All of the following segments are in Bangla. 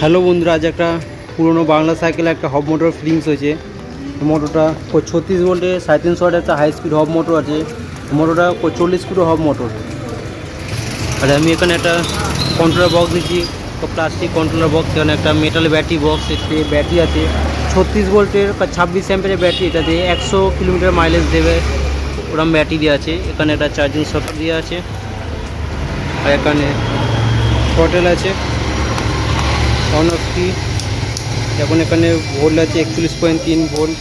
হ্যালো বন্ধুরা, আজ একটা পুরনো বাংলা সাইকেলে একটা হব মোটর ফিটিংস হয়েছে। মোটরটা 36 ভোল্টের 350 ওয়াটের একটা হাই স্পিড হব মোটর আছে। মোটরটা 40 ফুট হব মোটর। আর আমি এখানে একটা কন্ট্রোলার বক্স দিচ্ছি, প্লাস্টিক কন্ট্রোলার বক্স। এখানে একটা মেটাল ব্যাটারি বক্স, এতে ব্যাটারি আছে 36 ভোল্টের 26 অ্যাম্পিয়ারের ব্যাটারি। এটাতে 100 কিলোমিটার মাইলেজ দেবে, ওরকম ব্যাটারি দেওয়া আছে। এখানে একটা চার্জিং সকেট দেওয়া আছে, আর এখানে থ্রটেল আছে অন অফ কি। এখন এখানে ভোল্ট আছে 41.3 ভোল্ট।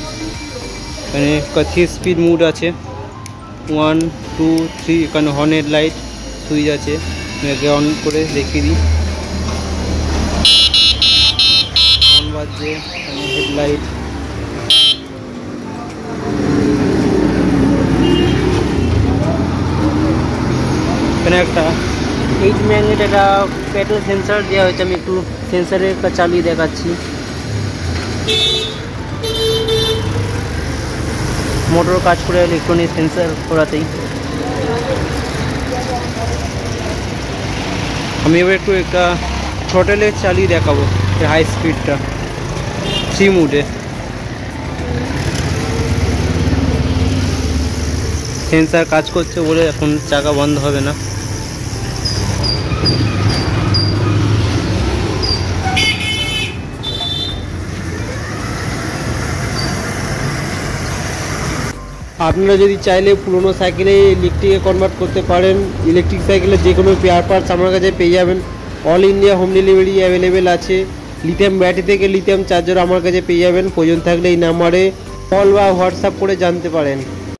এখানে 3 স্পিড মুড আছে, 1 2 3। এখানে হর্নের লাইট সুইচ আছে, এটাকে অন করে দেখিয়ে দিই। অন বাজছে, এখানে হেডলাইট। এখানে একটা 8 ম্যাগনেট একটা পেট্রোল সেন্সার দেওয়া হয়েছে। আমি একটু সেন্সারের চালিয়ে দেখাচ্ছি। মোটর কাজ করে ইলেকট্রনিক সেন্সার করাতেই। আমি এবার একটু একটা থ্রটেলে চালিয়ে দেখাবো হাই স্পিডটা 3 মুডে। সেন্সার কাজ করছে বলে এখন চাকা বন্ধ হবে না। আপনারা যদি চাইলে পুরোনো সাইকেলে ইলেকট্রিকে কনভার্ট করতে পারেন। ইলেকট্রিক সাইকেলের যে কোনো স্পেয়ার পার্টস আমার কাছে পেয়ে যাবেন। All India home delivery available আছে। লিথিয়াম ব্যাটারি থেকে লিথিয়াম চার্জার আমার কাছে পেয়ে যাবেন। প্রয়োজন থাকলে এই নাম্বারে কল বা হোয়াটসঅ্যাপ করে জানতে পারেন।